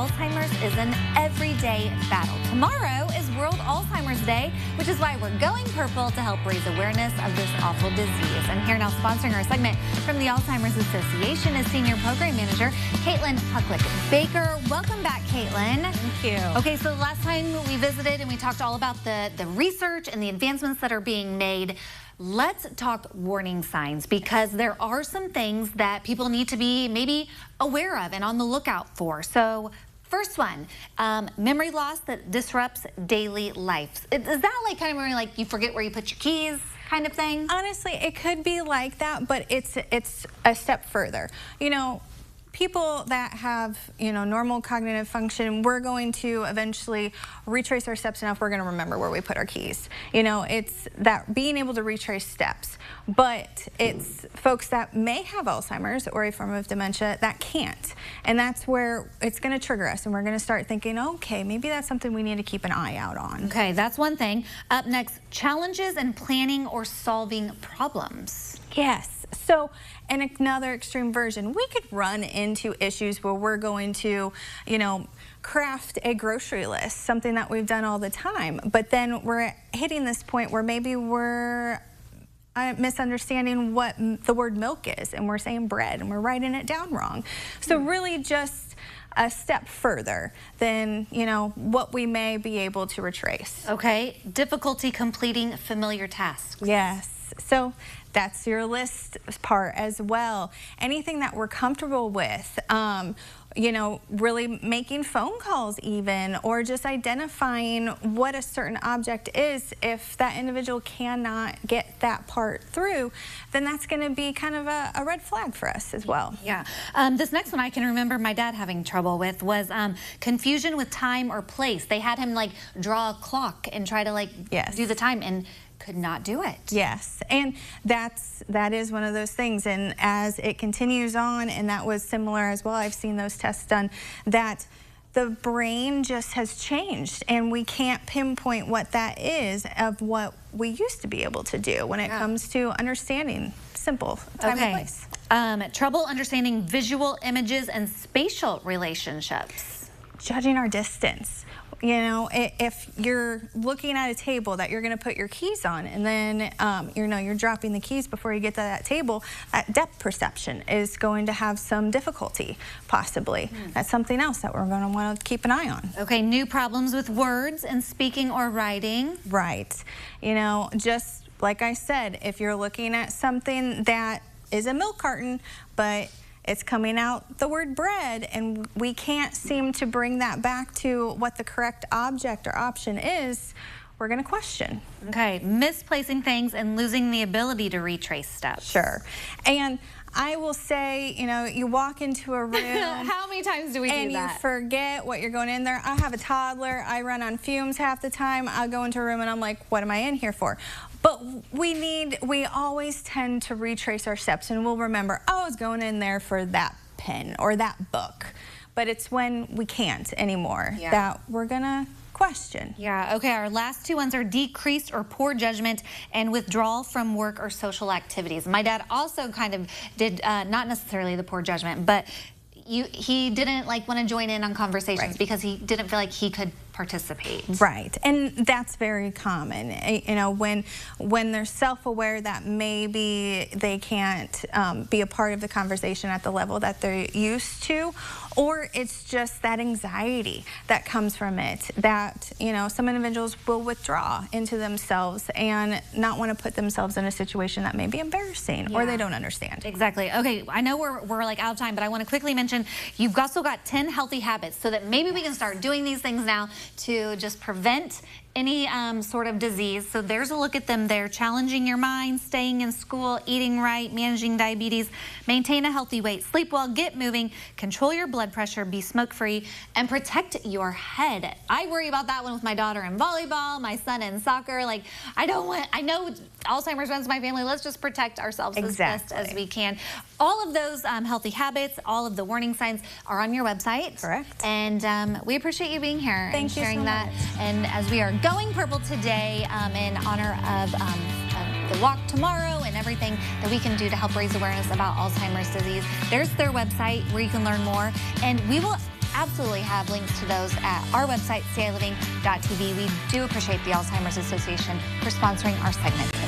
Alzheimer's is an everyday battle. Tomorrow is World Alzheimer's Day, which is why we're going purple to help raise awareness of this awful disease. And here now sponsoring our segment from the Alzheimer's Association is Senior Program Manager Katlyn Puclik-Baker. Welcome back, Katlyn. Thank you. Okay, so the last time we visited and we talked all about the research and the advancements that are being made. Let's talk warning signs, because there are some things that people need to be maybe aware of and on the lookout for. So first one, memory loss that disrupts daily life. Is that like kind of where like you forget where you put your keys kind of thing? Honestly, it could be like that, but it's a step further. You know, people that have, normal cognitive function, we're going to eventually retrace our steps enough we're going to remember where we put our keys. It's that being able to retrace steps. But it's folks that may have Alzheimer's or a form of dementia that can't. And that's where it's going to trigger us, and we're going to start thinking, okay, maybe that's something we need to keep an eye out on. Okay, that's one thing. Up next, challenges in planning or solving problems. Yes. So, in another extreme version, we could run into issues where we're going to, craft a grocery list, something that we've done all the time. But then we're hitting this point where maybe we're misunderstanding what the word milk is, and we're saying bread, and we're writing it down wrong. So really just a step further than, what we may be able to retrace. Okay, difficulty completing familiar tasks. Yes. So that's your list part as well. Anything that we're comfortable with, really making phone calls even, or just identifying what a certain object is. If that individual cannot get that part through, then that's going to be kind of a red flag for us as well. Yeah. This next one I can remember my dad having trouble with was confusion with time or place. They had him like draw a clock and try to do the time, and could not do it. Yes, and that is one of those things, and as it continues on, and that was similar as well, I've seen those tests done, that the brain just has changed, and we can't pinpoint what that is of what we used to be able to do when it comes to understanding simple time and place. Trouble understanding visual images and spatial relationships. Judging our distance. If you're looking at a table that you're going to put your keys on, and then, you're dropping the keys before you get to that table, that depth perception is going to have some difficulty, possibly. That's something else that we're going to want to keep an eye on. Okay, new problems with words and speaking or writing. Right. Just like I said, if you're looking at something that is a milk carton, but it's coming out the word bread, and we can't seem to bring that back to what the correct object or option is, we're going to question. Okay, misplacing things and losing the ability to retrace steps. Sure. And I will say, you walk into a room. How many times do we do that? And you forget what you're going in there. I have a toddler. I run on fumes half the time. I'll go into a room and I'm like, what am I in here for? But we always tend to retrace our steps, and we'll remember, I was going in there for that pen or that book. But it's when we can't anymore that we're going to question. Yeah, okay, our last two ones are decreased or poor judgment and withdrawal from work or social activities. My dad also kind of did, not necessarily the poor judgment, but he didn't want to join in on conversations because he didn't feel like he could participate. Right, and that's very common. When they're self-aware that maybe they can't be a part of the conversation at the level that they're used to, or it's just that anxiety that comes from it, that some individuals will withdraw into themselves and not want to put themselves in a situation that may be embarrassing or they don't understand. Exactly. Okay, I know we're out of time, but I want to quickly mention you've also got 10 healthy habits so that maybe we can start doing these things now to just prevent any sort of disease. So there's a look at them there. Challenging your mind, staying in school, eating right, managing diabetes, maintain a healthy weight, sleep well, get moving, control your blood pressure, be smoke-free, and protect your head. I worry about that one with my daughter in volleyball, my son in soccer. I know Alzheimer's runs my family. Let's just protect ourselves as best as we can. All of those healthy habits, all of the warning signs are on your website. Correct. And we appreciate you being here and sharing that. And as we are going purple today in honor of the walk tomorrow and everything that we can do to help raise awareness about Alzheimer's disease, there's their website where you can learn more. And we will absolutely have links to those at our website, CILiving.tv. We do appreciate the Alzheimer's Association for sponsoring our segment.